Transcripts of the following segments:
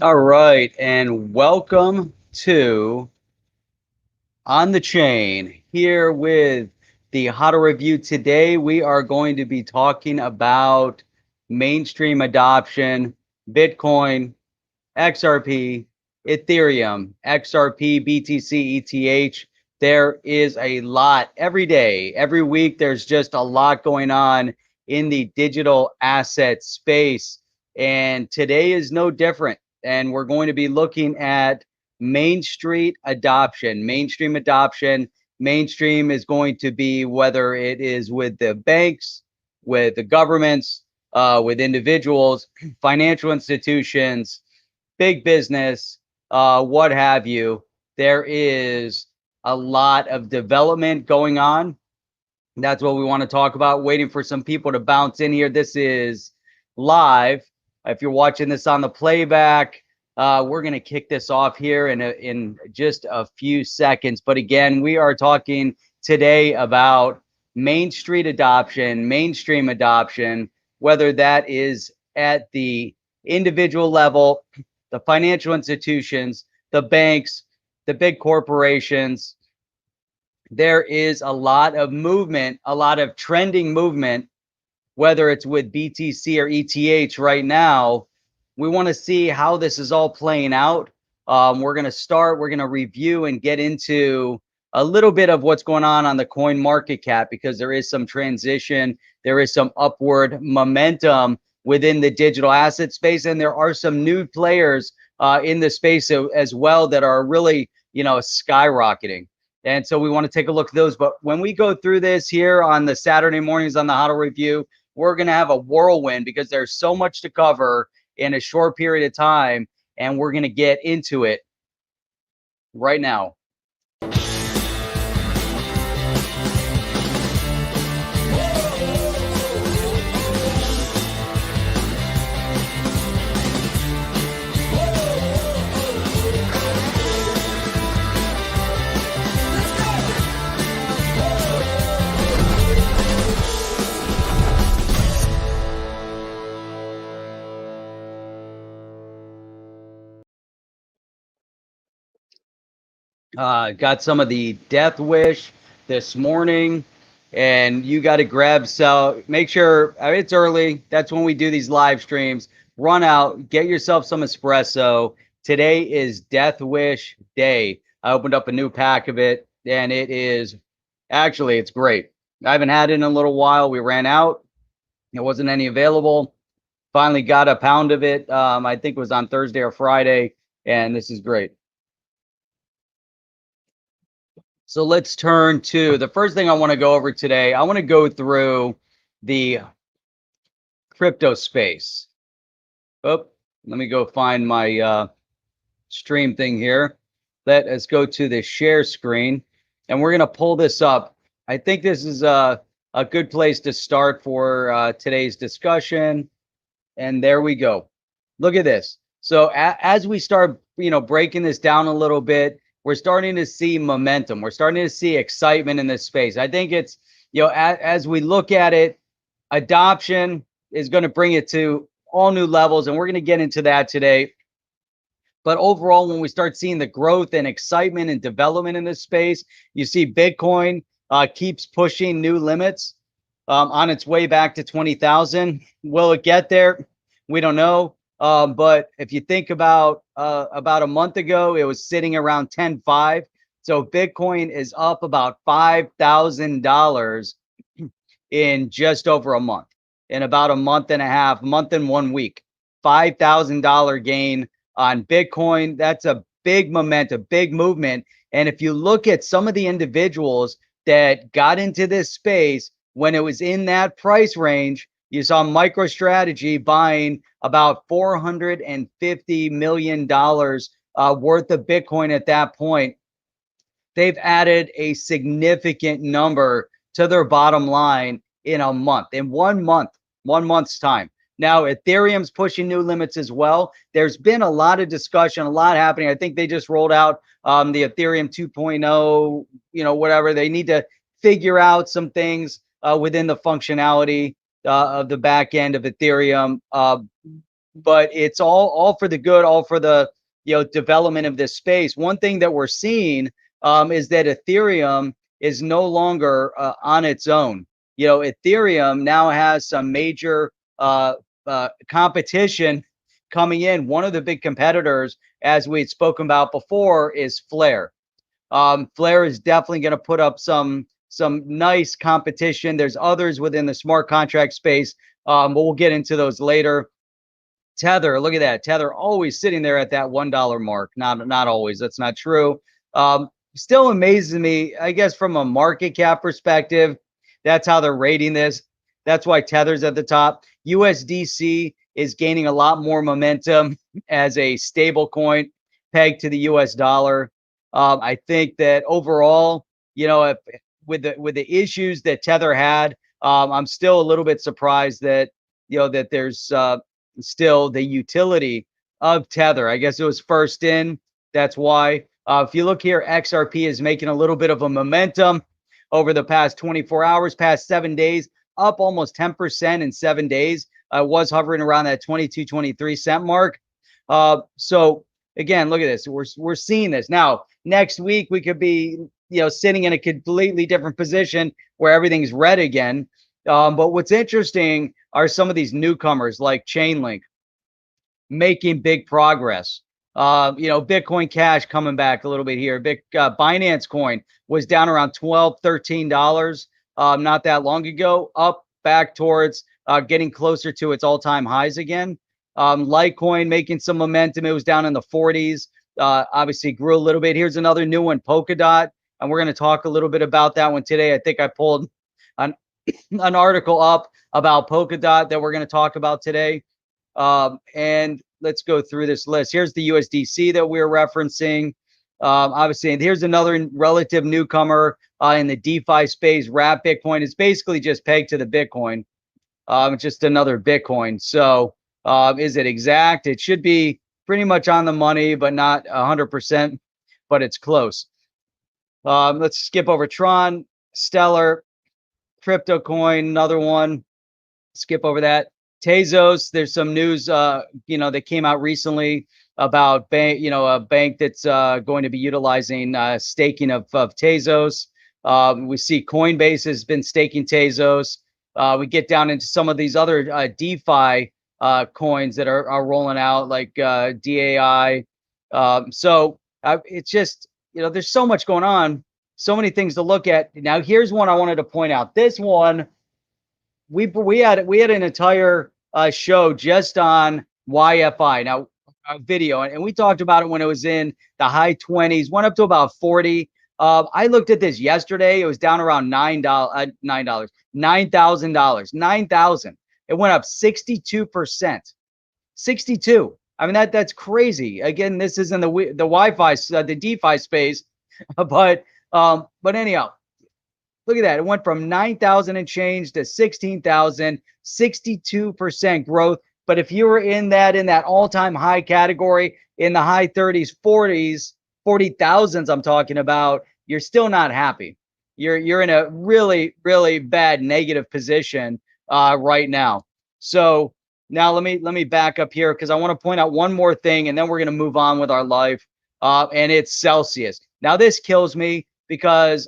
All right, and welcome to On the Chain here with the HODL review. Today, we are going to be talking about mainstream adoption, Bitcoin, XRP, Ethereum, XRP, BTC, ETH. There is a lot every day, every week. There's just a lot going on in the digital asset space. And today is no different. And we're going to be looking at Main Street adoption. Mainstream adoption. Mainstream is going to be whether it is with the banks, with the governments, with individuals, financial institutions, big business, what have you. There is a lot of development going on. That's what we want to talk about. Waiting for some people to bounce in here. This is live. If you're watching this on the playback, we're going to kick this off here in just a few seconds. But again, we are talking today about Main Street adoption, mainstream adoption, whether that is at the individual level, the financial institutions, the banks, the big corporations. There is a lot of movement, a lot of trending movement, whether it's with BTC or ETH right now. We want to see how this is all playing out. We're going to review and get into a little bit of what's going on the coin market cap, because there is some transition, there is some upward momentum within the digital asset space, and there are some new players in the space as well that are really, skyrocketing. And so we want to take a look at those. But when we go through this here on the Saturday mornings on the HODL review, we're going to have a whirlwind because there's so much to cover in a short period of time. And we're going to get into it right now. Got some of the Death Wish this morning, and you got to grab. So make sure it's early. That's when we do these live streams. Run out, get yourself some espresso. Today is Death Wish Day. I opened up a new pack of it, and it's great. I haven't had it in a little while. We ran out. There wasn't any available. Finally got a pound of it. I think it was on Thursday or Friday, and this is great. So let's turn to the first thing I want to go over today. I want to go through the crypto space. Oh, let me go find my stream thing here. Let us go to the share screen, and we're going to pull this up. I think this is a good place to start for today's discussion. And there we go. Look at this. So as we start, breaking this down a little bit, we're starting to see momentum. We're starting to see excitement in this space. I think it's, as we look at it, adoption is going to bring it to all new levels, and we're going to get into that today. But overall, when we start seeing the growth and excitement and development in this space, you see Bitcoin keeps pushing new limits on its way back to 20,000. Will it get there? We don't know. But if you think about a month ago, it was sitting around 10.5. So Bitcoin is up about $5,000 in just over a month, in about a month and a half, month and 1 week. $5,000 gain on Bitcoin. That's a big momentum, big movement. And if you look at some of the individuals that got into this space when it was in that price range, you saw MicroStrategy buying about $450 million worth of Bitcoin at that point. They've added a significant number to their bottom line in a month, in 1 month, 1 month's time. Now, Ethereum's pushing new limits as well. There's been a lot of discussion, a lot happening. I think they just rolled out the Ethereum 2.0, whatever. They need to figure out some things within the functionality of the back end of Ethereum. but it's all for the good, all for the development of this space. One thing that we're seeing is that Ethereum is no longer on its own. Ethereum now has some major competition coming in. One of the big competitors, as we had spoken about before, is Flare. Flare is definitely going to put up some nice competition. There's others within the smart contract space, but we'll get into those later. Tether, look at that. Tether always sitting there at that $1 mark. Not always. That's not true. Still amazes me, I guess, from a market cap perspective. That's how they're rating this. That's why Tether's at the top. USDC is gaining a lot more momentum as a stable coin pegged to the US dollar. I think that overall, if, with the issues that Tether had, I'm still a little bit surprised that that there's still the utility of Tether. I guess it was first in. That's why. If you look here, XRP is making a little bit of a momentum over the past 24 hours, past 7 days, up almost 10% in 7 days. Was hovering around that 22, 23 cent mark. So again, look at this. We're seeing this now. Next week we could be sitting in a completely different position where everything's red again. But what's interesting are some of these newcomers like Chainlink making big progress. Bitcoin Cash coming back a little bit here. Binance Coin was down around $12, $13 not that long ago, up back towards getting closer to its all-time highs again. Litecoin making some momentum. It was down in the 40s. Obviously grew a little bit. Here's another new one, Polkadot, and we're going to talk a little bit about that one today. I think I pulled an article up about Polkadot that we're going to talk about today. And let's go through this list. Here's the USDC that we're referencing. Obviously, and here's another relative newcomer in the DeFi space. Wrap Bitcoin is basically just pegged to the Bitcoin. It's just another Bitcoin. So is it exact? It should be pretty much on the money, but not 100%, but it's close. Let's skip over Tron, Stellar, Crypto Coin, another one. Skip over that. Tezos, there's some news, that came out recently about a bank that's going to be utilizing staking of Tezos. We see Coinbase has been staking Tezos. We get down into some of these other DeFi coins that are rolling out, like DAI. So it's just, there's so much going on, so many things to look at. Now, here's one I wanted to point out. This one, we had an entire show just on YFI. Now, a video, and we talked about it when it was in the high 20s, went up to about 40. I looked at this yesterday. It was down around $9,000. $9,000. It went up 62%. 62. I mean, that's crazy. Again, this is in the Wi-Fi, the DeFi space, but anyhow. Look at that. It went from 9,000 and change to 16,000, 62% growth. But if you were in that all-time high category in the high 30s, 40s, 40,000s, I'm talking about, you're still not happy. You're in a really, really bad negative position right now. So now let me back up here because I want to point out one more thing, and then we're going to move on with our life. And it's Celsius. Now this kills me because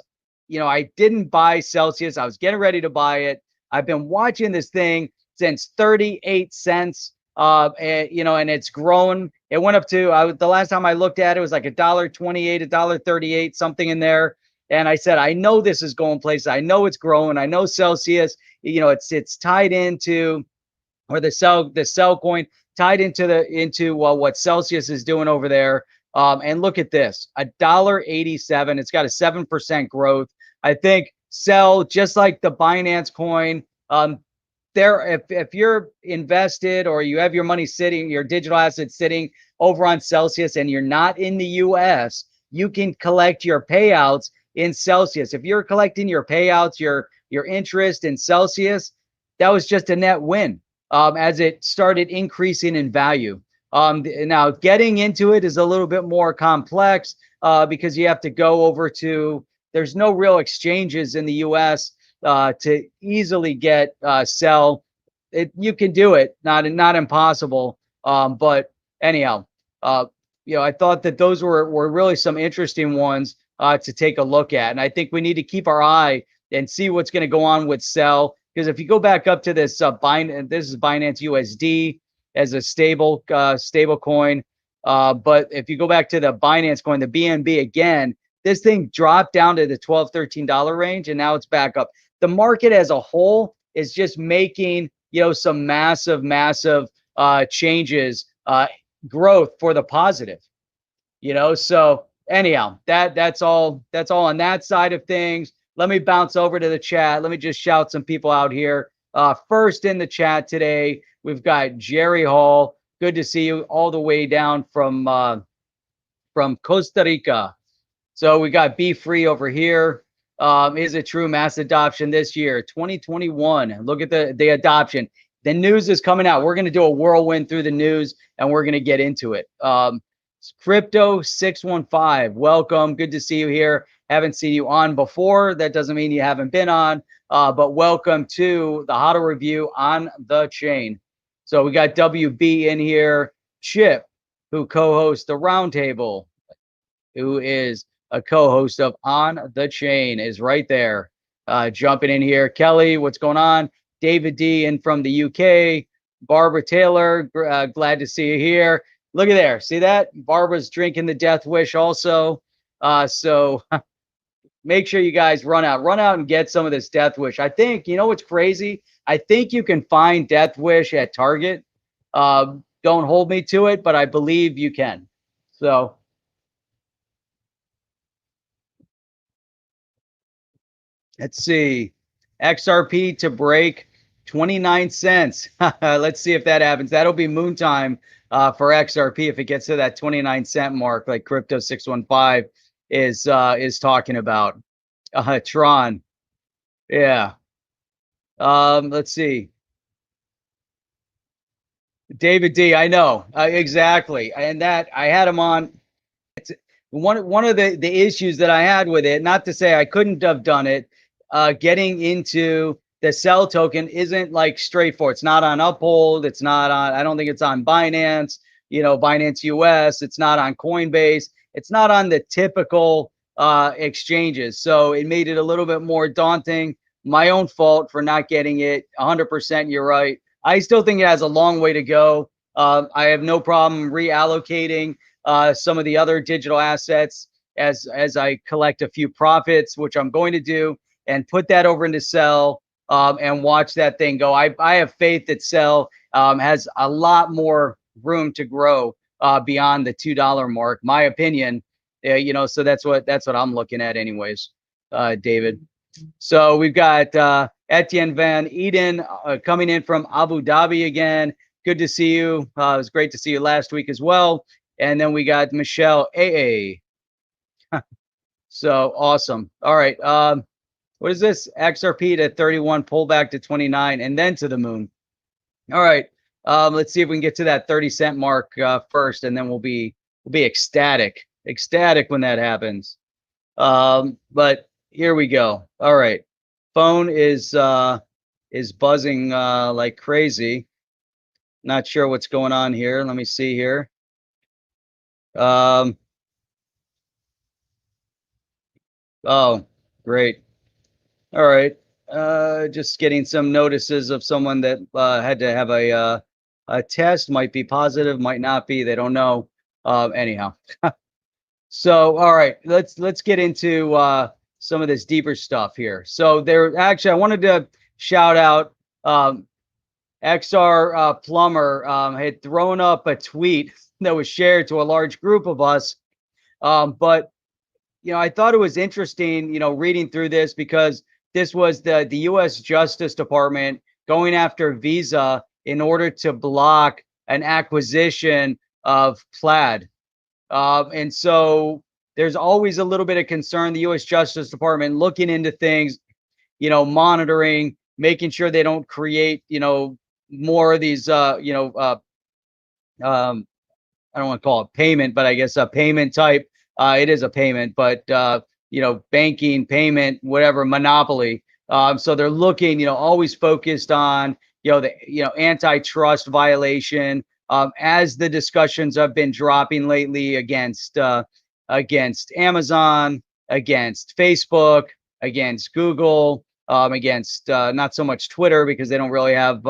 I didn't buy Celsius. I was getting ready to buy it. I've been watching this thing since 38 cents. And it's grown. It went up to, the last time I looked at it was like $1.28, $1.38, something in there. And I said, I know this is going places. I know it's growing. I know Celsius, it's tied into, or the cell coin tied into what Celsius is doing over there. And look at this, $1.87. It's got a 7% growth. I think Cell, just like the Binance coin, if you're invested or you have your money sitting, your digital assets sitting over on Celsius, and you're not in the US, you can collect your payouts in Celsius. If you're collecting your payouts, your interest in Celsius, that was just a net win as it started increasing in value. Now getting into it is a little bit more complex because you have to go over to, there's no real exchanges in the US to easily get Cell. You can do it, not impossible. But anyhow, I thought that those were really some interesting ones to take a look at. And I think we need to keep our eye and see what's going to go on with Cell. Because if you go back up to this Binance, this is Binance USD as a stable coin. But if you go back to the Binance coin, the BNB again, this thing dropped down to the $12, $13 range, and now it's back up. The market as a whole is just making some massive changes, growth for the positive. So anyhow, that's all on that side of things. Let me bounce over to the chat. Let me just shout some people out here. First in the chat today, we've got Jerry Hall. Good to see you all the way down from Costa Rica. So we got Be Free over here. Is it true mass adoption this year, 2021? Look at the adoption. The news is coming out. We're going to do a whirlwind through the news, and we're going to get into it. Crypto 615, welcome. Good to see you here. Haven't seen you on before. That doesn't mean you haven't been on, but welcome to the HODL review on the chain. So we got WB in here. Chip, who co-hosts the roundtable, who is a co-host of On the Chain, is right there, jumping in here. Kelly, what's going on? David D in from the UK. Barbara Taylor, glad to see you here. Look at there. See that? Barbara's drinking the Death Wish also. So make sure you guys run out and get some of this Death Wish. I think, what's crazy? I think you can find Death Wish at Target. Don't hold me to it, but I believe you can. So let's see. XRP to break 29 cents. Let's see if that happens. That'll be moon time for XRP if it gets to that 29-cent mark, like Crypto 615 is talking about. Tron. Yeah. Let's see. David D, I know. Exactly. And that I had him on. It's one of the issues that I had with it, not to say I couldn't have done it, getting into the Cell token isn't like straightforward. It's not on Uphold. It's not on, I don't think it's on Binance, Binance US. It's not on Coinbase. It's not on the typical exchanges. So it made it a little bit more daunting. My own fault for not getting it 100%. You're right. I still think it has a long way to go. I have no problem reallocating some of the other digital assets as I collect a few profits, which I'm going to do, and put that over into Cell. And watch that thing go. I have faith that Cell has a lot more room to grow beyond the $2 mark. My opinion, so that's what I'm looking at, anyways, David. So we've got Etienne Van Eden coming in from Abu Dhabi again. Good to see you. It was great to see you last week as well. And then we got Michelle AA. So awesome. All right. What is this? XRP to 31, pull back to 29, and then to the moon. All right. Let's see if we can get to that 30-cent mark first, and then we'll be ecstatic when that happens. But here we go. All right. Phone is buzzing like crazy. Not sure what's going on here. Let me see here. Oh, great. All right. Just getting some notices of someone that had to have a test. Might be positive, might not be. They don't know. Anyhow. So, all right, let's get into some of this deeper stuff here. So I wanted to shout out XR Plumber had thrown up a tweet that was shared to a large group of us. But I thought it was interesting, reading through this, because this was the U.S. Justice Department going after Visa in order to block an acquisition of Plaid. And so there's always a little bit of concern. The U.S. Justice Department looking into things, monitoring, making sure they don't create, more of these, I don't want to call it payment, but I guess a payment type. It is a payment, but banking, payment, whatever, monopoly. So they're looking, always focused on, the antitrust violation, as the discussions have been dropping lately against Amazon, against Facebook, against Google, against not so much Twitter because they don't really have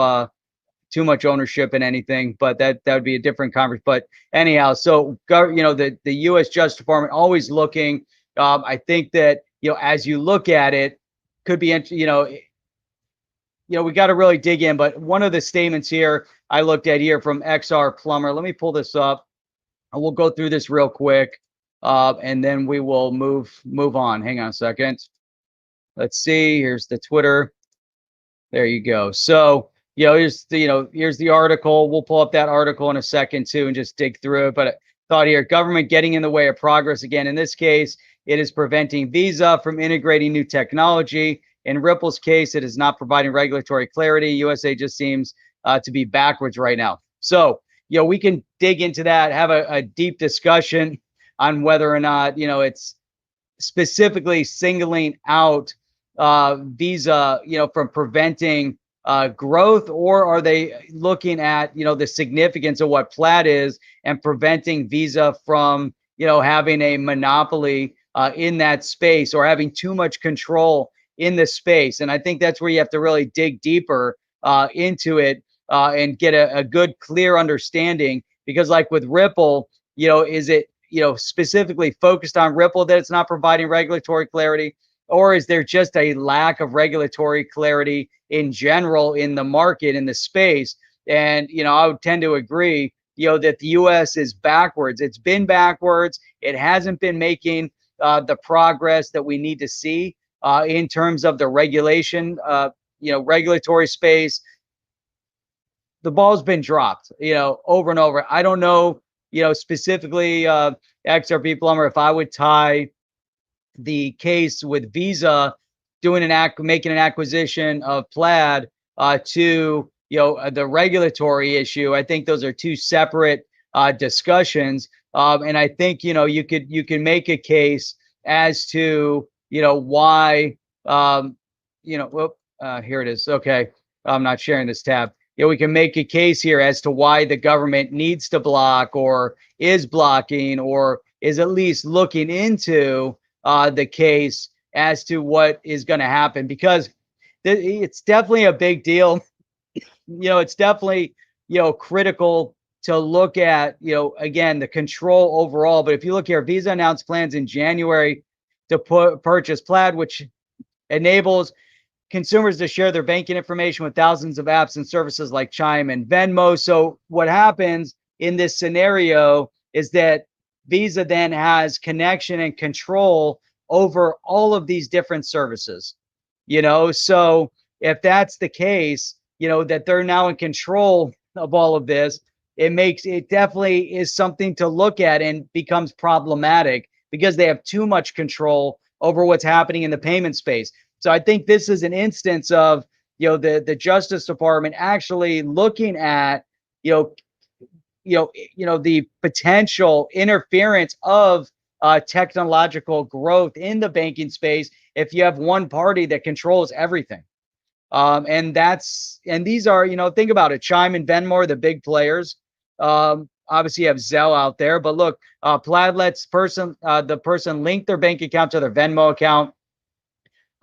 too much ownership in anything, but that would be a different conference. But anyhow, so the U.S. Justice Department always looking. I think that as you look at it, could be we got to really dig in. But one of the statements here I looked at here from XR Plumber. Let me pull this up, and we'll go through this real quick, and then we will move on. Hang on a second. Let's see. Here's the Twitter. There you go. So here's the article. We'll pull up that article in a second too, and just dig through it. But I thought here, government getting in the way of progress again. In this case, it is preventing Visa from integrating new technology. In Ripple's case, it is not providing regulatory clarity. USA just seems to be backwards right now. So, we can dig into that, have a deep discussion on whether or not, it's specifically singling out Visa, from preventing growth, or are they looking at, the significance of what Plaid is and preventing Visa from, having a monopoly in that space or having too much control in the space? And I think that's where you have to really dig deeper into it and get a good, clear understanding. Because like with Ripple, is it, specifically focused on Ripple that it's not providing regulatory clarity? Or is there just a lack of regulatory clarity in general in the market, in the space? And, I would tend to agree, that the U.S. is backwards. It's been backwards. It hasn't been making the progress that we need to see in terms of the regulation, regulatory space. The ball's been dropped, over and over. I don't know, specifically XRP Plumber, if I would tie the case with Visa making an acquisition of Plaid to the regulatory issue. I think those are two separate discussions, and I think you can make a case as to why here it is. Okay, I'm not sharing this tab. We can make a case here as to why the government needs to block, or is blocking, or is at least looking into the case as to what is going to happen, because it's definitely a big deal. It's definitely, critical to look at, again, the control overall. But if you look here, Visa announced plans in January to purchase Plaid, which enables consumers to share their banking information with thousands of apps and services like Chime and Venmo. So what happens in this scenario is that Visa then has connection and control over all of these different services. So if that's the case, that they're now in control of all of this, it definitely is something to look at and becomes problematic because they have too much control over what's happening in the payment space. So I think this is an instance of, the Justice Department actually looking at, the potential interference of technological growth in the banking space if you have one party that controls everything. And these are, think about it. Chime and Venmo are the big players. Obviously you have Zelle out there, but look, Plaid lets the person link their bank account to their Venmo account.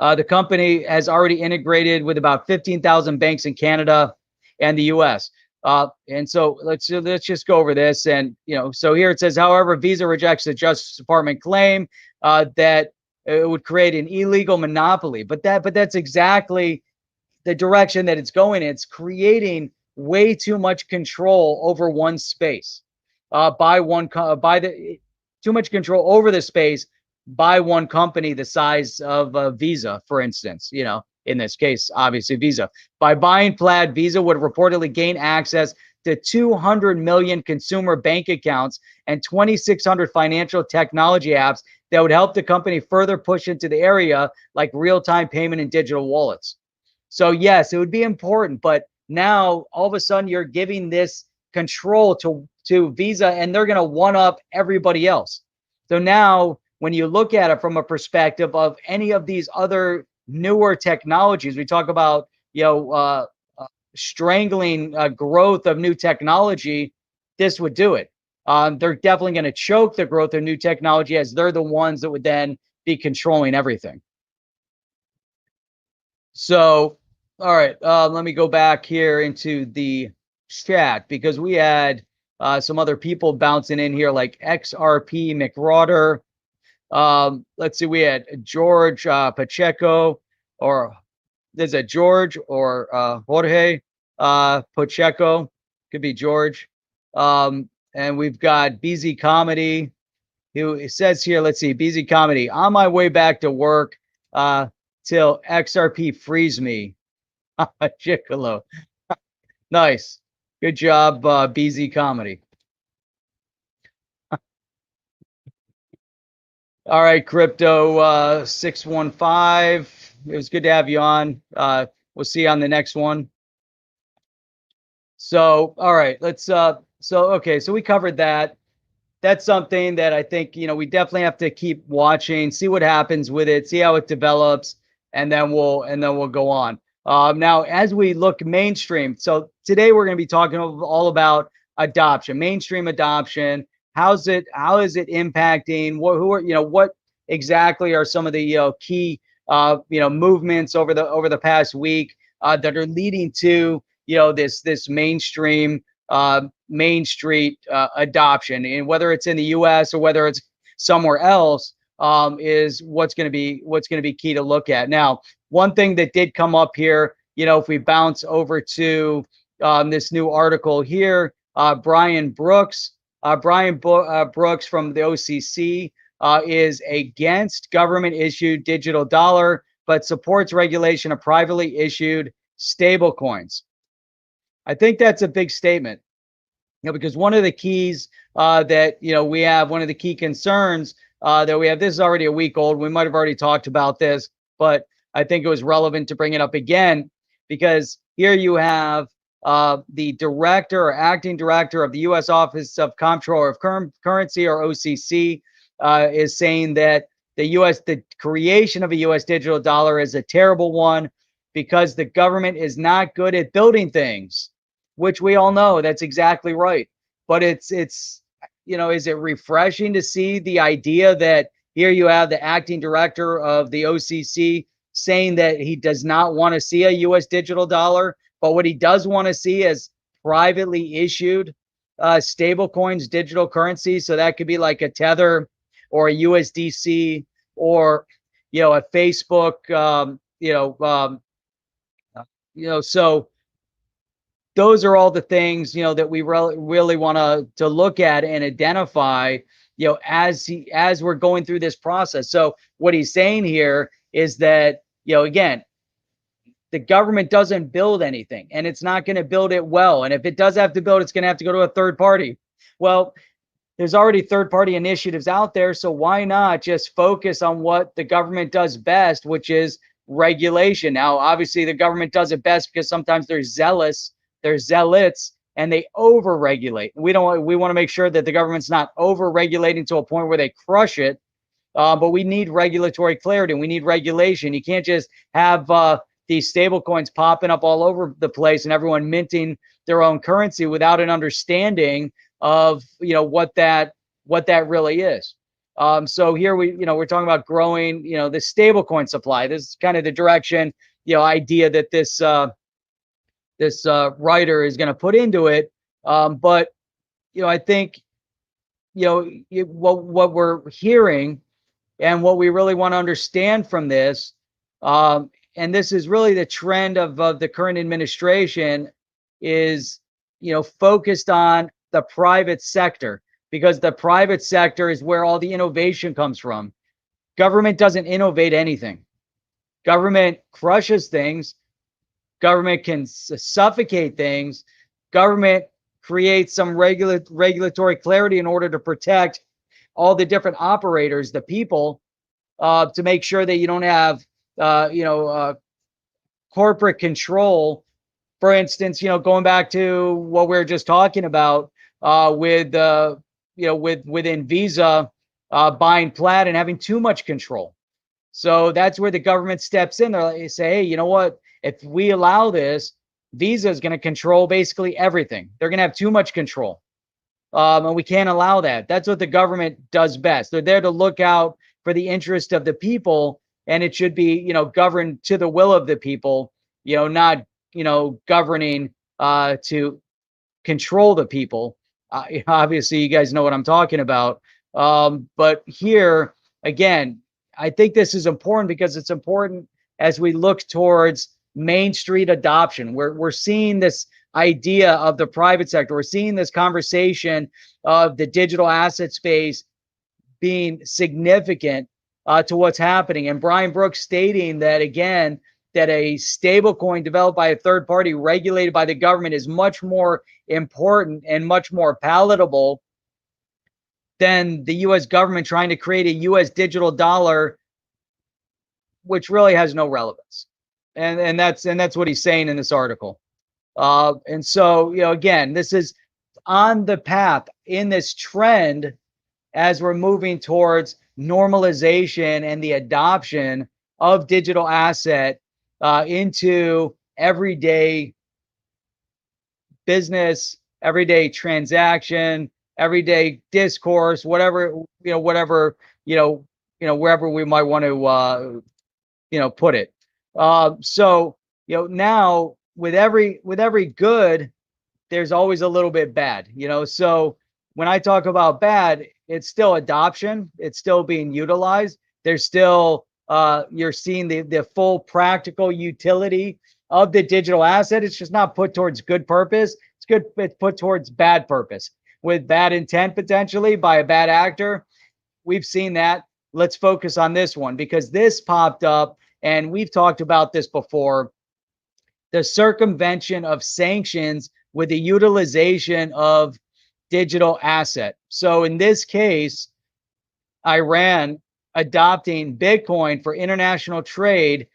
The company has already integrated with about 15,000 banks in Canada and the US. And so let's just go over this. And, so here it says, however, Visa rejects the Justice Department claim that it would create an illegal monopoly. But that's exactly the direction that it's going in. It's creating way too much control over one space, too much control over the space by one company the size of Visa, for instance. In this case, obviously Visa. By buying Plaid, Visa would reportedly gain access to 200 million consumer bank accounts and 2,600 financial technology apps that would help the company further push into the area like real-time payment and digital wallets. So yes, it would be important, but now all of a sudden you're giving this control to Visa, and they're going to one up everybody else. So now when you look at it from a perspective of any of these other newer technologies, we talk about, strangling growth of new technology. this would do it. They're definitely going to choke the growth of new technology, as they're the ones that would then be controlling everything. So, all right, let me go back here into the chat, because we had some other people bouncing in here, like XRP McRauder. Let's see, we had George Pacheco, or there's a George or Jorge Pacheco, could be George. And we've got BZ Comedy, who says here, let's see, BZ Comedy, on my way back to work till XRP frees me. Chicolo. Nice. Good job, BZ Comedy. All right, Crypto 615. It was good to have you on. We'll see you on the next one. So, all right, let's okay, so we covered that. That's something that I think, we definitely have to keep watching, see what happens with it, see how it develops, and then we'll go on. Now, as we look mainstream, so today we're going to be talking all about adoption, mainstream adoption. How is it impacting? What exactly are some of the key movements over the past week that are leading to this mainstream Main Street adoption, and whether it's in the U.S. or whether it's somewhere else, is what's going to be key to look at. Now, one thing that did come up here, if we bounce over to this new article here, Brian Brooks from the OCC is against government-issued digital dollar, but supports regulation of privately issued stable coins. I think that's a big statement, because one of the keys that we have, one of the key concerns that we have, this is already a week old. We might have already talked about this, but I think it was relevant to bring it up again, because here you have the director or acting director of the U.S. Office of Comptroller of Currency, or OCC, is saying that the creation of a U.S. digital dollar is a terrible one, because the government is not good at building things, which we all know that's exactly right. But it's is it refreshing to see the idea that here you have the acting director of the OCC saying that he does not want to see a U.S. digital dollar, but what he does want to see is privately issued stable coins, digital currency. So that could be like a Tether or a USDC, or a Facebook, so those are all the things that we really want to look at and identify as we're going through this process. So what he's saying here is that again, the government doesn't build anything, and it's not going to build it well, and if it does have to build, it's going to have to go to a third party. Well, there's already third party initiatives out there, so why not just focus on what the government does best, which is regulation. Now, obviously the government does it best because sometimes they're zealots, and they over-regulate. We want to make sure that the government's not over-regulating to a point where they crush it. But we need regulatory clarity. We need regulation. You can't just have these stable coins popping up all over the place and everyone minting their own currency without an understanding of what that really is. So here we're talking about growing the stable coin supply. This is kind of the direction idea that this writer is going to put into it. But I think what we're hearing and what we really want to understand from this, and this is really the trend of the current administration, is focused on the private sector, because the private sector is where all the innovation comes from. Government doesn't innovate anything. Government crushes things. Government can suffocate things. Government creates some regulatory clarity in order to protect all the different operators, the people, to make sure that you don't have corporate control. For instance, going back to what we were just talking about within Visa buying Plaid and having too much control. So that's where the government steps in. They say, hey, you know what? If we allow this, Visa is going to control basically everything. They're going to have too much control. And we can't allow that. That's what the government does best. They're there to look out for the interest of the people, and it should be, governed to the will of the people, not, governing to control the people. Obviously, you guys know what I'm talking about. But here, again, I think this is important because it's important as we look towards Main Street adoption. We're seeing this idea of the private sector. We're seeing this conversation of the digital asset space being significant to what's happening. And Brian Brooks stating that, again, that a stable coin developed by a third party regulated by the government is much more important and much more palatable than the US government trying to create a US digital dollar, which really has no relevance. And that's what he's saying in this article. And so, again, this is on the path in this trend as we're moving towards normalization and the adoption of digital asset into everyday business, everyday transaction, everyday discourse, whatever, wherever we might want to, put it. So, now with every good, there's always a little bit bad, so when I talk about bad, it's still adoption. It's still being utilized. There's still, you're seeing the full practical utility of the digital asset. It's just not put towards good purpose. It's put towards bad purpose with bad intent potentially by a bad actor. We've seen that. Let's focus on this one because this popped up and we've talked about this before. The circumvention of sanctions with the utilization of digital asset. So in this case, Iran adopting Bitcoin for international trade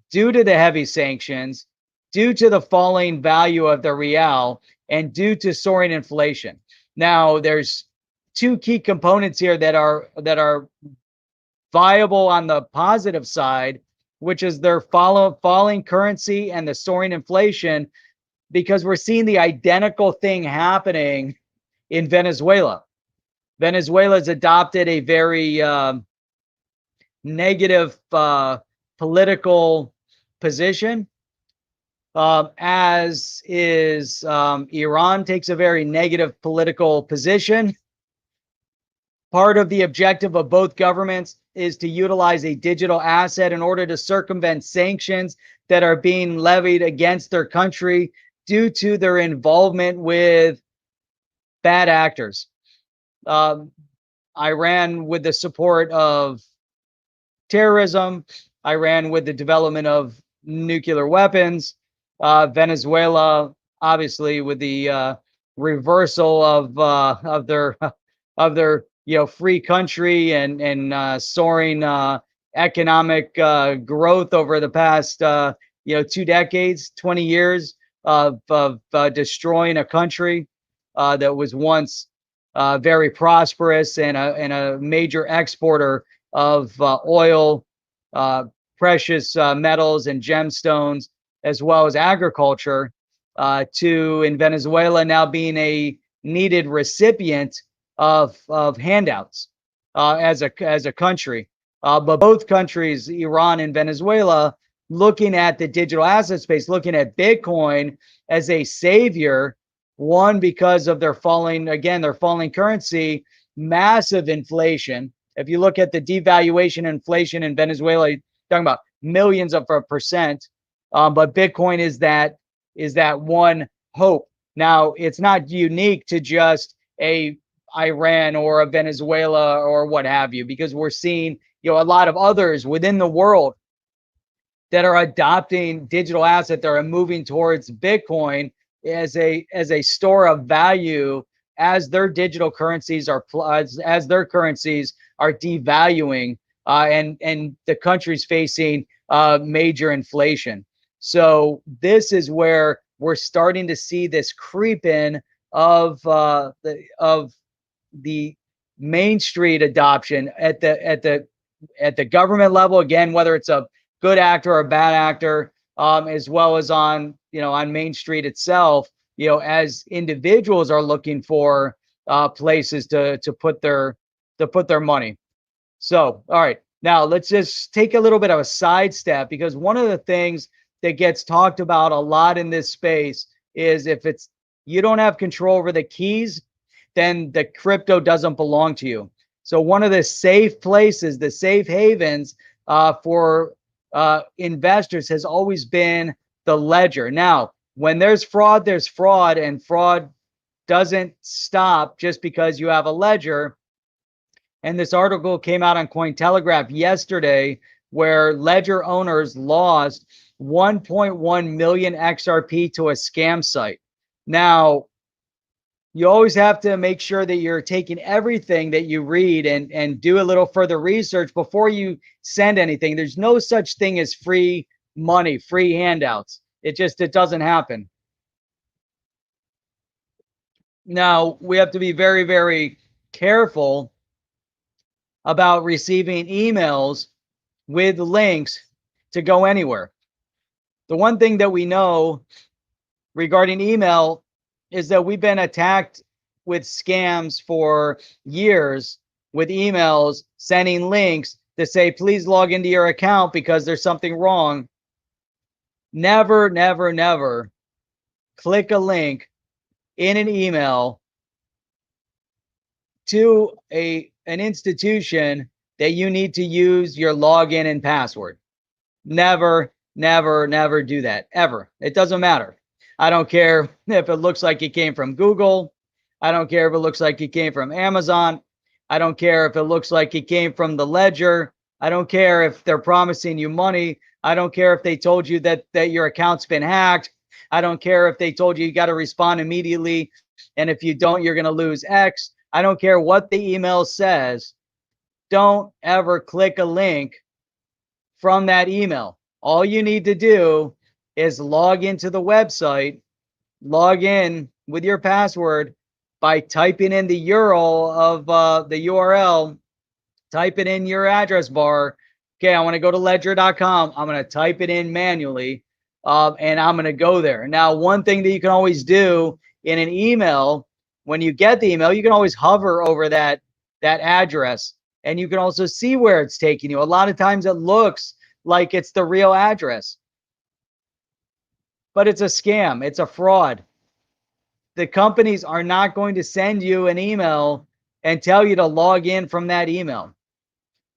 due to the heavy sanctions, due to the falling value of the real, and due to soaring inflation. Now, there's two key components here that are viable on the positive side, which is their falling currency and the soaring inflation, because we're seeing the identical thing happening in Venezuela. Venezuela's adopted a very negative political position, as is Iran takes a very negative political position. Part of the objective of both governments is to utilize a digital asset in order to circumvent sanctions that are being levied against their country due to their involvement with bad actors. Iran with the support of terrorism, Iran with the development of nuclear weapons, Venezuela obviously with the reversal of their free country and soaring economic growth over the past 2 decades, 20 years of destroying a country that was once very prosperous and a major exporter of oil, precious metals and gemstones, as well as agriculture, to in Venezuela now being a needed recipient of handouts as a country. But both countries, Iran and Venezuela, looking at the digital asset space, looking at Bitcoin as a savior. One, because of their falling currency, massive inflation. If you look at the devaluation inflation in Venezuela, you're talking about millions of percent. But Bitcoin is that one hope. Now, it's not unique to just a Iran or a Venezuela or what have you, because we're seeing a lot of others within the world that are adopting digital asset that are moving towards Bitcoin as a store of value as their digital currencies are as their currencies are devaluing and the country's facing major inflation. So this is where we're starting to see this creep in of the Main Street adoption at the government level, again, whether it's a good actor or a bad actor, as well as on Main Street itself, as individuals are looking for places to put their money. So, all right, now let's just take a little bit of a sidestep, because one of the things that gets talked about a lot in this space is if it's you don't have control over the keys, then the crypto doesn't belong to you. So one of the safe places, the safe havens for investors has always been the ledger. Now, when there's fraud, and fraud doesn't stop just because you have a ledger. And this article came out on Cointelegraph yesterday, where ledger owners lost 1.1 million XRP to a scam site. Now, you always have to make sure that you're taking everything that you read and do a little further research before you send anything. There's no such thing as free money, free handouts. It doesn't happen. Now, we have to be very, very careful about receiving emails with links to go anywhere. The one thing that we know regarding email is that we've been attacked with scams for years, with emails sending links to say, please log into your account because there's something wrong. Never, never, never click a link in an email to an institution that you need to use your login and password. Never, never, never do that, ever. It doesn't matter. I don't care if it looks like it came from Google. I don't care if it looks like it came from Amazon. I don't care if it looks like it came from the ledger. I don't care if they're promising you money. I don't care if they told you that your account's been hacked. I don't care if they told you got to respond immediately, and if you don't, you're going to lose X. I don't care what the email says. Don't ever click a link from that email. All you need to do is log into the website, log in with your password by typing in the URL of the URL, type it in your address bar. Okay, I want to go to ledger.com. I'm going to type it in manually, and I'm going to go there. Now, one thing that you can always do in an email, when you get the email, you can always hover over that address, and you can also see where it's taking you. A lot of times it looks like it's the real address, but it's a scam. It's a fraud. The companies are not going to send you an email and tell you to log in from that email.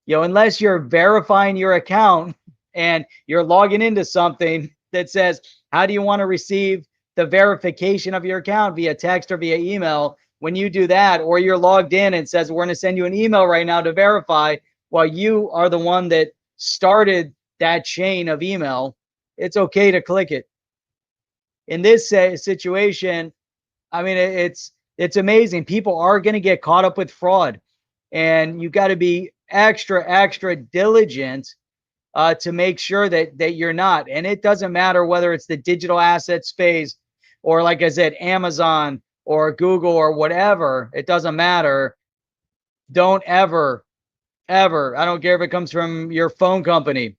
Unless you're verifying your account and you're logging into something that says, how do you want to receive the verification of your account, via text or via email? When you do that, or you're logged in and says, we're going to send you an email right now to verify, while you are the one that started that chain of email, it's okay to click it. In this situation, I mean, it's amazing. People are going to get caught up with fraud, and you got to be extra diligent to make sure that you're not. And it doesn't matter whether it's the digital asset space, or like I said, Amazon or Google or whatever. It doesn't matter. Don't ever, I don't care if it comes from your phone company,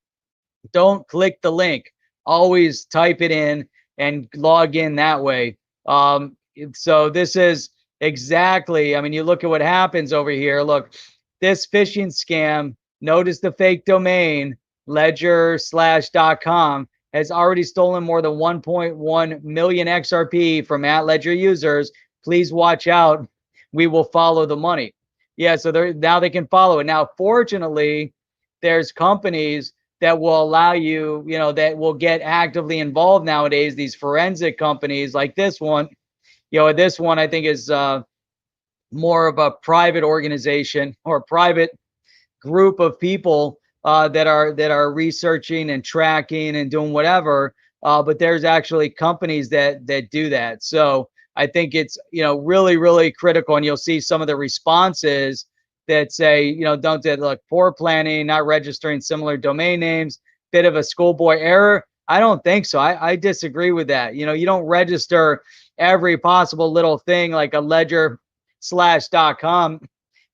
don't click the link. Always type it in and log in that way. So this is exactly, I mean, you look at what happens over here. Look, this phishing scam, notice the fake domain, ledger/.com, has already stolen more than 1.1 million XRP from @ledger users. Please watch out. We will follow the money. Yeah, so now they can follow it. Now, fortunately, there's companies that will allow you, that will get actively involved nowadays. These forensic companies like this one, this one I think is more of a private organization or a private group of people that are researching and tracking and doing whatever. But there's actually companies that do that. So I think it's really critical, and you'll see some of the responses that say, don't do, look, poor planning, not registering similar domain names, bit of a schoolboy error. I don't think so. I disagree with that. You don't register every possible little thing like a ledger/.com,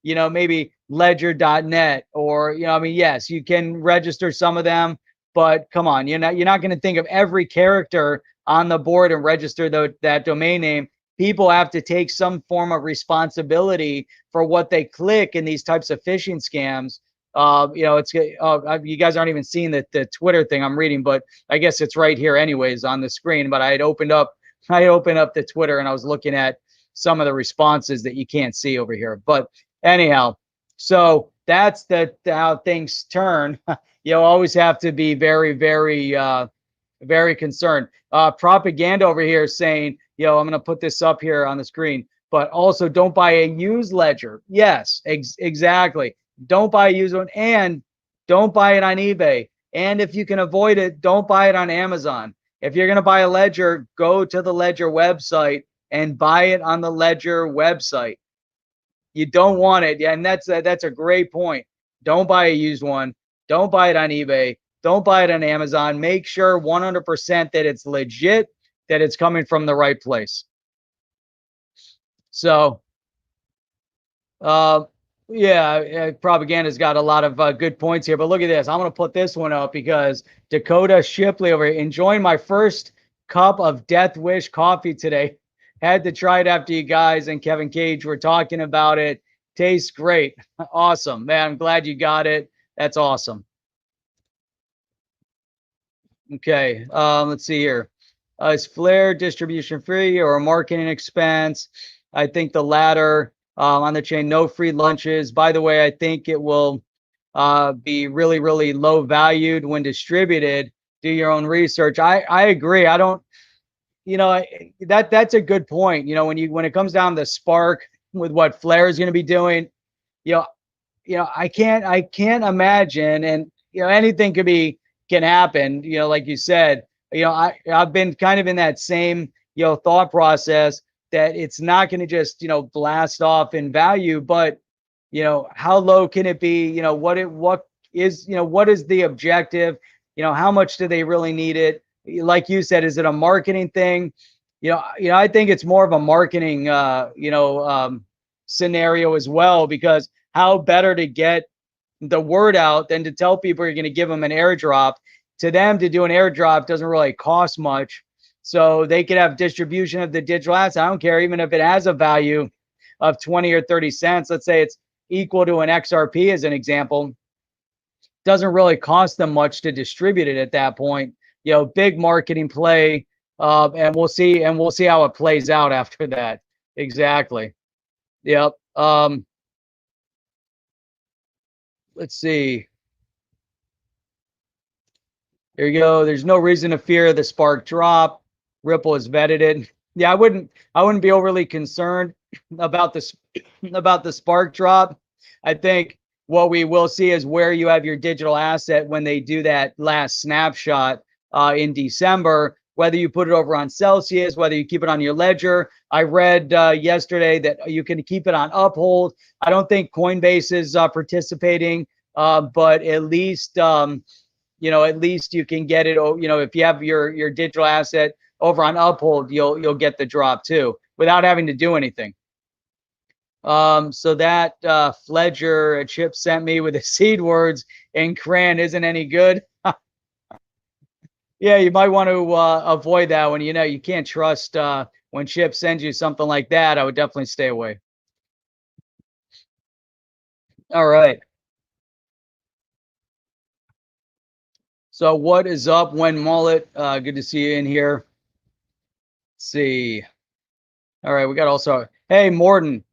maybe ledger.net, or, I mean, yes, you can register some of them, but come on, you're not going to think of every character on the board and register that domain name people have to take some form of responsibility for what they click in these types of phishing scams. You know, it's you guys aren't even seeing the Twitter thing I'm reading, but I guess it's right here anyways on the screen. But I opened up the Twitter and I was looking at some of the responses that you can't see over here. But anyhow, so that's how things turn. You always have to be very, very, very concerned. Propaganda over here saying, I'm going to put this up here on the screen, but also don't buy a used ledger. Yes, exactly. Don't buy a used one, and don't buy it on eBay. And if you can avoid it, don't buy it on Amazon. If you're going to buy a ledger, go to the Ledger website and buy it on the Ledger website. You don't want it. Yeah, and that's a great point. Don't buy a used one. Don't buy it on eBay. Don't buy it on Amazon. Make sure 100% that it's legit, that it's coming from the right place. So, yeah, propaganda's got a lot of good points here. But look at this. I'm going to put this one up because Dakota Shipley over here, enjoying my first cup of Death Wish coffee today. Had to try it after you guys and Kevin Cage were talking about it. Tastes great. Awesome, man. I'm glad you got it. That's awesome. Okay, let's see here. Is Flare distribution free or a marketing expense? I think the latter. On the chain, no free lunches. By the way, I think it will be really, really low valued when distributed. Do your own research. I agree. I don't. That's a good point. When it comes down to Spark with what Flare is going to be doing, I can't imagine, and anything can happen. Like you said, I've been kind of in that same thought process that it's not going to just blast off in value, but how low can it be? What is the objective? How much do they really need it? Like you said, is it a marketing thing? I think it's more of a marketing scenario as well, because how better to get the word out than to tell people you're going to give them an airdrop. To them, to do an airdrop doesn't really cost much, so they could have distribution of the digital asset. I don't care, even if it has a value of 20 or 30 cents. Let's say it's equal to an XRP as an example. Doesn't really cost them much to distribute it at that point. Big marketing play, and we'll see how it plays out after that. Exactly. Yep. Let's see. Here you go. There's no reason to fear the Spark drop. Ripple has vetted it. Yeah, I wouldn't be overly concerned about the Spark drop. I think what we will see is where you have your digital asset when they do that last snapshot in December, whether you put it over on Celsius, whether you keep it on your ledger. I read yesterday that you can keep it on Uphold. I don't think Coinbase is participating, but at least at least you can get it. If you have your digital asset over on Uphold, you'll get the drop too without having to do anything. So that Fledger Chip sent me with the seed words in crayon isn't any good. Yeah, you might want to avoid that one. You can't trust when Chip sends you something like that. I would definitely stay away. All right. So what is up, When Mullet? Good to see you in here. Let's see. All right, we got also. Hey, Morton.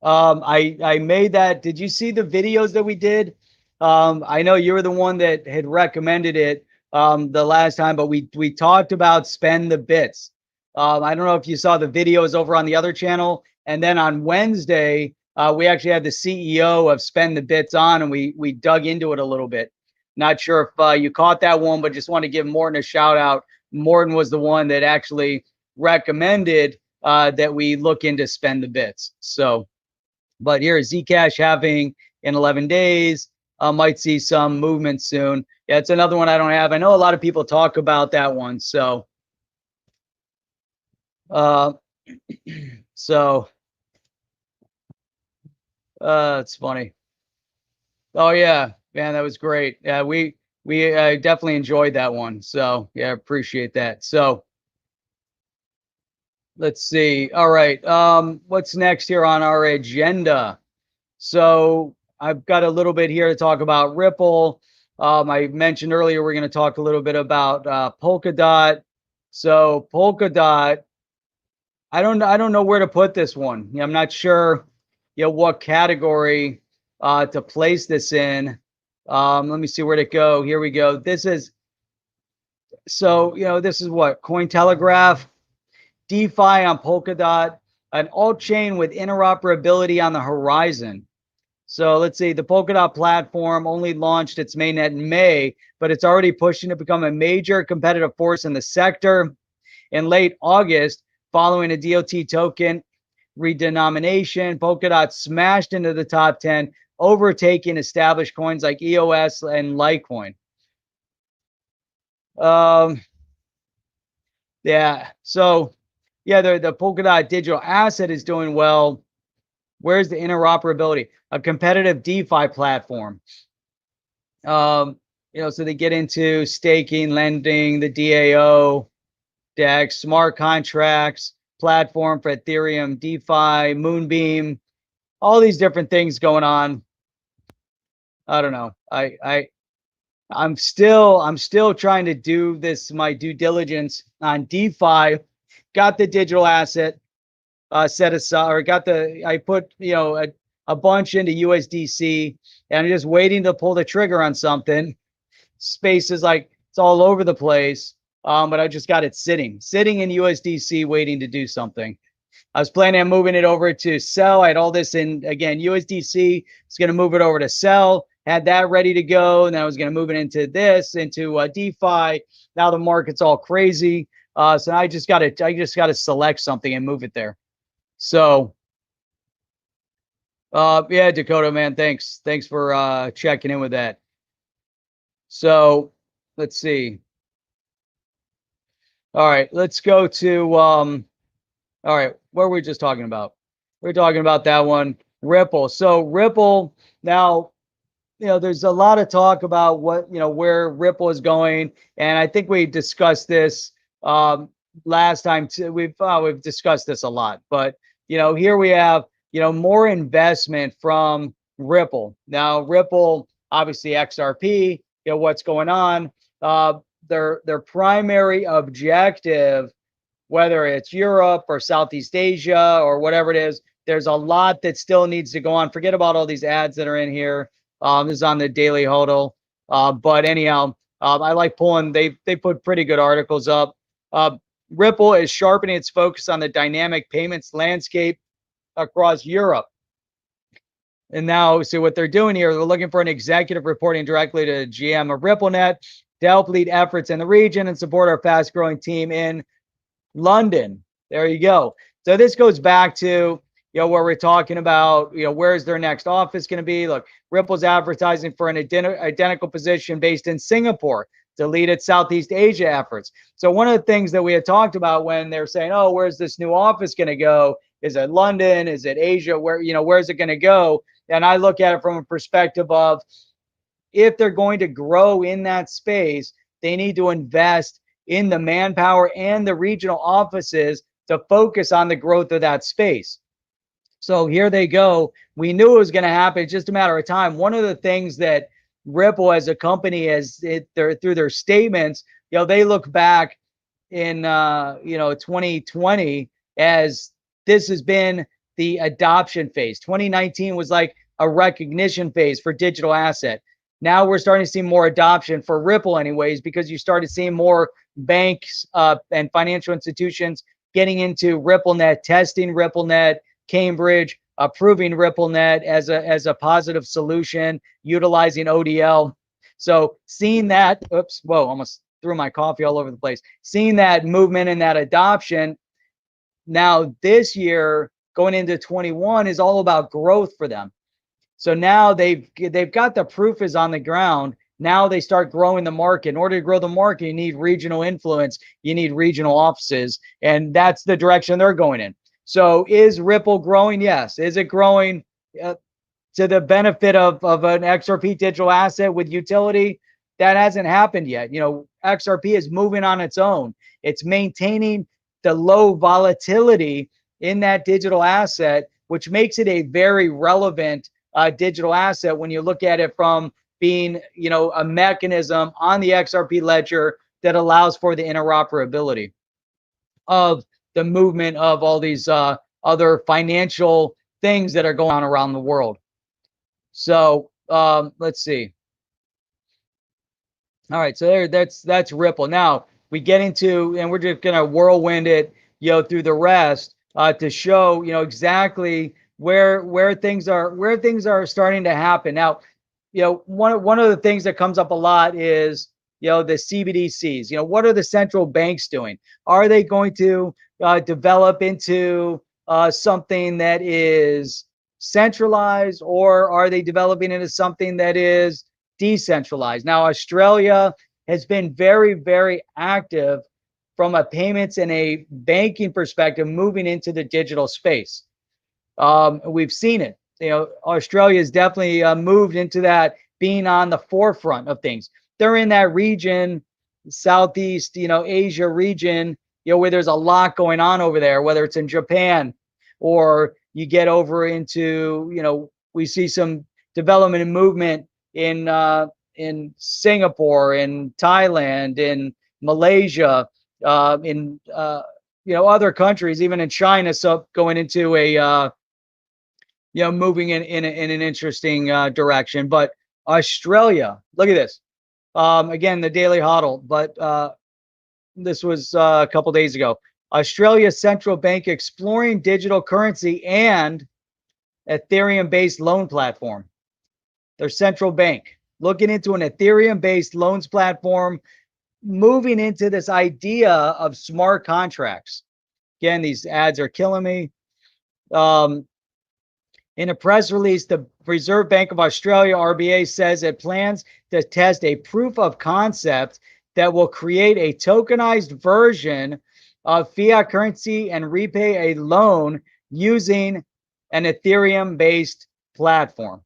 I made that. Did you see the videos that we did? I know you were the one that had recommended it the last time, but we talked about Spend the Bits. I don't know if you saw the videos over on the other channel, and then on Wednesday we actually had the CEO of Spend the Bits on, and we dug into it a little bit. Not sure if you caught that one, but just want to give Morton a shout out. Morton was the one that actually recommended that we look into Spend the Bits. So, but here is Zcash having in 11 days. Might see some movement soon. Yeah, it's another one I don't have. I know a lot of people talk about that one. So, it's funny. Oh yeah, man, that was great. Yeah, we definitely enjoyed that one. So yeah, appreciate that. So let's see. All right. What's next here on our agenda? So I've got a little bit here to talk about Ripple. I mentioned earlier we're going to talk a little bit about Polkadot. So Polkadot, I don't know where to put this one. I'm not sure, what category to place this in. Let me see where to go. Here we go. This is this is what Cointelegraph, DeFi on Polkadot, an alt chain with interoperability on the horizon. So let's see, the Polkadot platform only launched its mainnet in May, but it's already pushing to become a major competitive force in the sector. In late August, following a DOT token redenomination, Polkadot smashed into the top 10, overtaking established coins like EOS and Litecoin. Yeah, so yeah, the Polkadot digital asset is doing well. Where's the interoperability? A competitive DeFi platform. So they get into staking, lending, the DAO, DEX, smart contracts, platform for Ethereum, DeFi, Moonbeam, all these different things going on. I don't know. I'm still trying to do this, my due diligence on DeFi. Got the digital asset set aside, or I put a bunch into USDC, and I'm just waiting to pull the trigger on something. Space is like it's all over the place, but I just got it sitting in USDC, waiting to do something. I was planning on moving it over to sell. I had all this in, again, USDC. It's going to move it over to sell. Had that ready to go, and then I was going to move it into DeFi. Now the market's all crazy, so I just got to select something and move it there. So, yeah, Dakota, man, thanks for checking in with that. So, let's see. All right, let's go to all right, what were we just talking about? We're talking about that one, Ripple. So Ripple, now, there's a lot of talk about what, where Ripple is going, and I think we discussed this last time too. We've discussed this a lot, but here we have more investment from Ripple. Now Ripple, obviously XRP, what's going on? Their primary objective, whether it's Europe or Southeast Asia or whatever it is, there's a lot that still needs to go on. Forget about all these ads that are in here. This is on the Daily Hodl. But anyhow, I like pulling, they put pretty good articles up. Ripple is sharpening its focus on the dynamic payments landscape across Europe. And now, see what they're doing here. They're looking for an executive reporting directly to GM of RippleNet to help lead efforts in the region and support our fast-growing team in London. There you go. So this goes back to where we're talking about where's their next office going to be. Look, Ripple's advertising for an identical position based in Singapore to lead its Southeast Asia efforts. So one of the things that we had talked about when they're saying, oh, where's this new office going to go? Is it London? Is it Asia? Where's it going to go? And I look at it from a perspective of, if they're going to grow in that space, they need to invest in the manpower and the regional offices to focus on the growth of that space. So here they go. We knew it was going to happen. It's just a matter of time. One of the things that Ripple as a company through their statements, they look back in 2020 as this has been the adoption phase. 2019 was like a recognition phase for digital asset. Now we're starting to see more adoption for Ripple anyways, because you started seeing more banks and financial institutions getting into RippleNet, testing RippleNet, Cambridge, approving RippleNet as a positive solution, utilizing ODL. So seeing that, almost threw my coffee all over the place. Seeing that movement and that adoption, now this year going into 21 is all about growth for them. So now they've got the proof is on the ground. Now they start growing the market. In order to grow the market, you need regional influence. You need regional offices. And that's the direction they're going in. So is Ripple growing? Yes. Is it growing to the benefit of an XRP digital asset with utility? That hasn't happened yet. XRP is moving on its own. It's maintaining the low volatility in that digital asset, which makes it a very relevant digital asset when you look at it from being, a mechanism on the XRP ledger that allows for the interoperability of the movement of all these other financial things that are going on around the world. So let's see. All right, so that's Ripple. Now we get into, and we're just gonna whirlwind it, through the rest to show, exactly where things are starting to happen. Now, one of the things that comes up a lot is, the CBDCs. What are the central banks doing? Are they going to develop into something that is centralized, or are they developing into something that is decentralized? Now, Australia has been very, very active from a payments and a banking perspective, moving into the digital space. We've seen it. Australia has definitely moved into that, being on the forefront of things. They're in that region, Southeast, Asia region, where there's a lot going on over there, whether it's in Japan or you get over into, we see some development and movement in Singapore, in Thailand, in Malaysia, in other countries, even in China. So going into a moving in an interesting direction. But Australia, look at this. Again, the Daily Hodl, but this was a couple days ago. Australia's central bank exploring digital currency and Ethereum-based loan platform. Their central bank looking into an Ethereum-based loans platform, moving into this idea of smart contracts. Again, these ads are killing me. In a press release, the Reserve Bank of Australia, RBA, says it plans to test a proof of concept that will create a tokenized version of fiat currency and repay a loan using an Ethereum-based platform.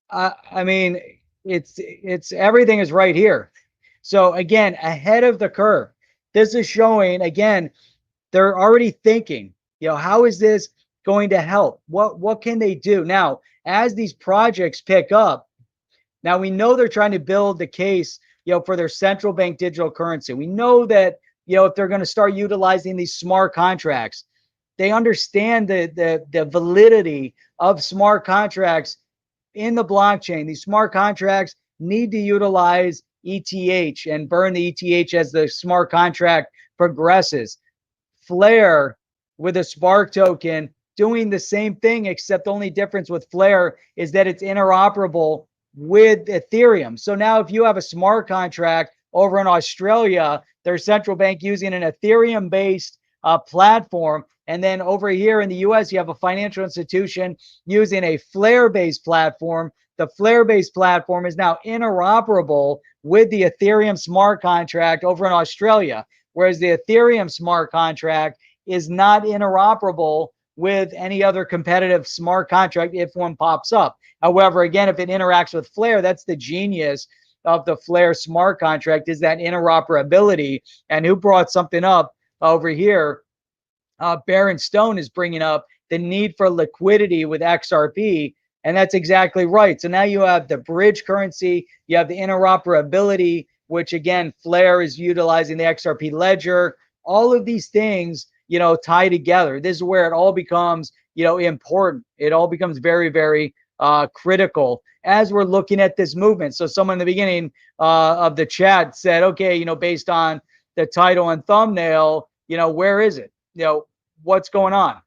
I mean, it's everything is right here. So again, ahead of the curve. This is showing, again, they're already thinking, how is this going to help? What can they do? Now, as these projects pick up, now we know they're trying to build the case, for their central bank digital currency. We know that, if they're going to start utilizing these smart contracts, they understand the validity of smart contracts in the blockchain. These smart contracts need to utilize ETH and burn the ETH as the smart contract progresses. Flare with a Spark token doing the same thing, except the only difference with Flare is that it's interoperable with Ethereum. So now if you have a smart contract over in Australia, their central bank using an Ethereum-based platform, and then over here in the US, you have a financial institution using a Flare-based platform. The Flare-based platform is now interoperable with the Ethereum smart contract over in Australia, whereas the Ethereum smart contract is not interoperable with any other competitive smart contract if one pops up. However, again, if it interacts with Flare, that's the genius of the Flare smart contract, is that interoperability. And who brought something up over here? Baron Stone is bringing up the need for liquidity with XRP, and that's exactly right. So now you have the bridge currency, you have the interoperability, which again, Flare is utilizing the XRP ledger. All of these things, tie together. This is where it all becomes, important. It all becomes very, very critical as we're looking at this movement. So someone in the beginning of the chat said, okay, based on the title and thumbnail, where is it? What's going on?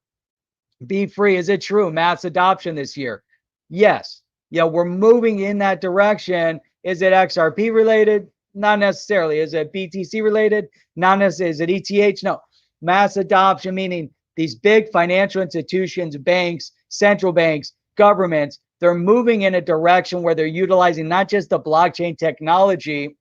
Be free. Is it true? Mass adoption this year? Yes. We're moving in that direction. Is it XRP related? Not necessarily. Is it BTC related? Not necessarily. Is it ETH? No. Mass adoption, meaning these big financial institutions, banks, central banks, governments, they're moving in a direction where they're utilizing not just the blockchain technology,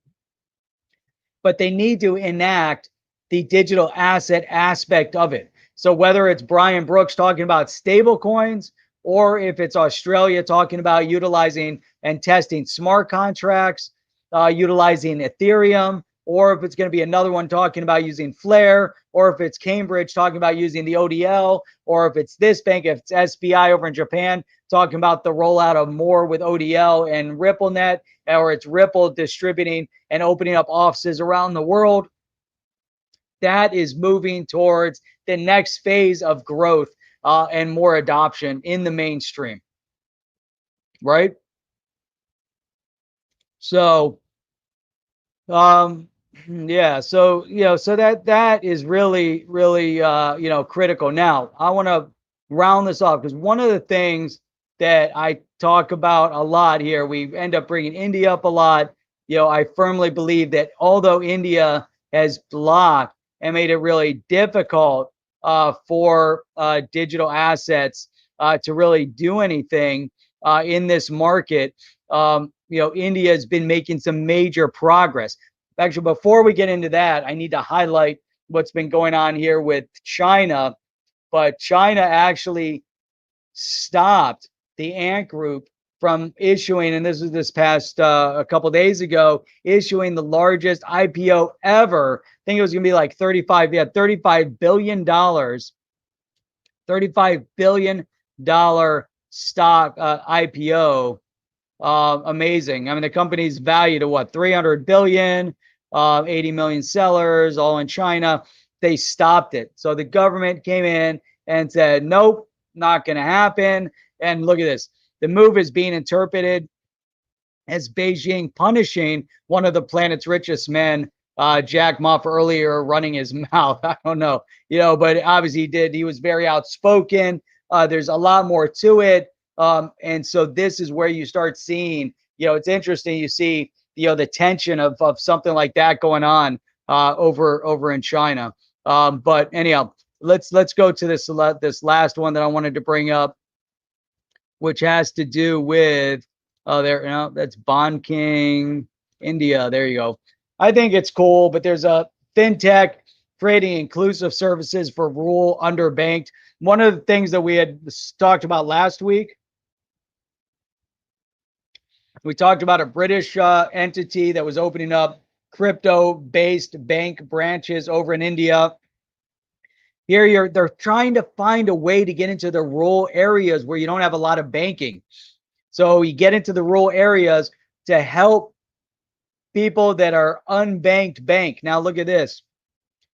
but they need to enact the digital asset aspect of it. So whether it's Brian Brooks talking about stable coins, or if it's Australia talking about utilizing and testing smart contracts, utilizing Ethereum, or if it's going to be another one talking about using Flare, or if it's Cambridge talking about using the ODL, or if it's this bank, if it's SBI over in Japan talking about the rollout of more with ODL and RippleNet, or it's Ripple distributing and opening up offices around the world. That is moving towards the next phase of growth and more adoption in the mainstream, right? So, yeah, so so that is really critical. Now, I want to round this off because one of the things that I talk about a lot here, we end up bringing India up a lot. I firmly believe that although India has blocked and made it really difficult for digital assets to really do anything in this market, India has been making some major progress. Actually, before we get into that, I need to highlight what's been going on here with China. But China actually stopped the Ant Group from issuing, and this was this past a couple days ago, issuing the largest IPO ever. I think it was going to be like $35 billion, $35 billion stock IPO. Amazing. I mean, the company's valued at what, 300 billion, 80 million sellers, all in China. They stopped it. So the government came in and said, nope, not going to happen. And look at this. The move is being interpreted as Beijing punishing one of the planet's richest men, Jack Ma, for earlier running his mouth. I don't know, but obviously he did. He was very outspoken. There's a lot more to it. And so this is where you start seeing, it's interesting. You see, the tension of something like that going on over in China. But anyhow, let's go to this last one that I wanted to bring up, which has to do with that's Bond King India. There you go. I think it's cool, but there's a fintech creating inclusive services for rural underbanked. One of the things that we had talked about last week, we talked about a British entity that was opening up crypto-based bank branches over in India. Here, they're trying to find a way to get into the rural areas where you don't have a lot of banking. So you get into the rural areas to help people that are unbanked bank. Now look at this.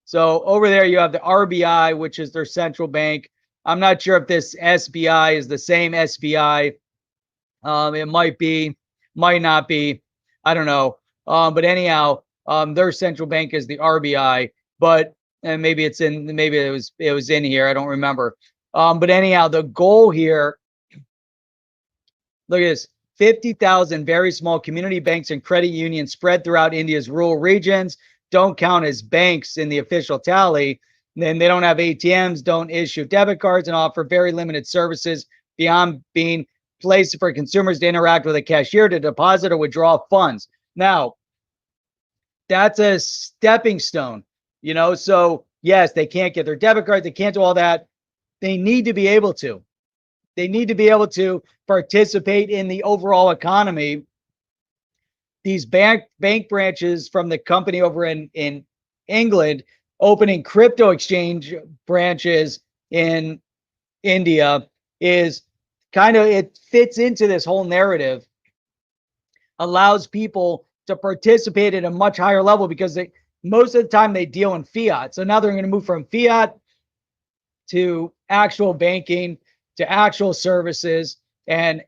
So over there you have the RBI, which is their central bank. I'm not sure if this SBI is the same SBI. It might be, might not be. I don't know. But anyhow, their central bank is the RBI. But and maybe it was in here. I don't remember. But anyhow, the goal here. Look at this. 50,000 very small community banks and credit unions spread throughout India's rural regions don't count as banks in the official tally. Then they don't have ATMs, don't issue debit cards, and offer very limited services beyond being places for consumers to interact with a cashier to deposit or withdraw funds. Now, that's a stepping stone, so yes, they can't get their debit cards, they can't do all that. They need to be able to. They need to be able to participate in the overall economy. These bank branches from the company over in England opening crypto exchange branches in India is it fits into this whole narrative, allows people to participate at a much higher level because most of the time they deal in fiat. So now they're going to move from fiat to actual banking to actual services. And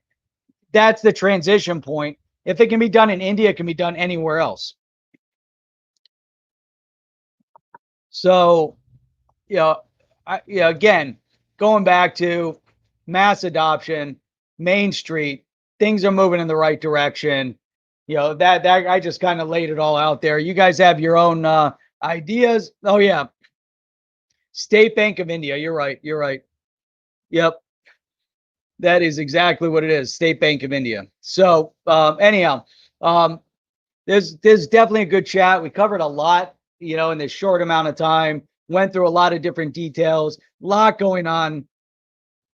that's the transition point. If it can be done in India, it can be done anywhere else. So, again, going back to mass adoption, Main Street, things are moving in the right direction. That I just kind of laid it all out there. You guys have your own ideas. Oh yeah. State Bank of India. You're right. Yep. That is exactly what it is. State Bank of India. So anyhow, there's definitely a good chat. We covered a lot, in this short amount of time. Went through a lot of different details. A lot going on.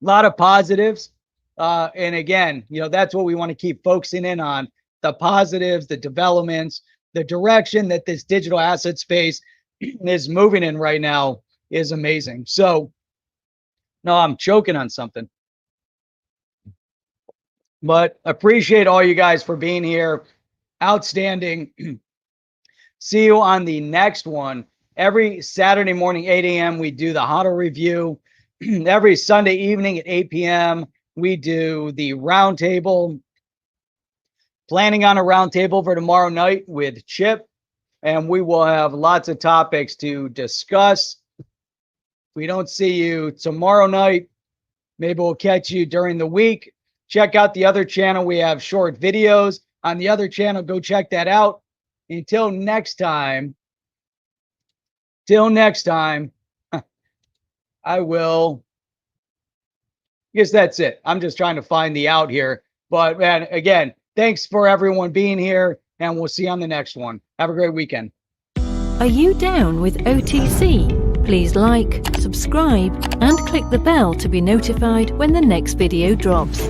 A lot of positives. And again, that's what we want to keep focusing in on: the positives, the developments, the direction that this digital asset space is moving in right now is amazing. So, no, I'm choking on something. But appreciate all you guys for being here. Outstanding. See you on the next one. Every Saturday morning, 8 a.m., we do the HODL review. Every Sunday evening at 8 p.m., we do the roundtable. Planning on a roundtable for tomorrow night with Chip, and we will have lots of topics to discuss. If we don't see you tomorrow night, maybe we'll catch you during the week. Check out the other channel. We have short videos on the other channel. Go check that out. Until next time, I will. I guess that's it. I'm just trying to find the out here. But man, again, thanks for everyone being here, and we'll see you on the next one. Have a great weekend. Are you down with OTC? Please like, subscribe, and click the bell to be notified when the next video drops.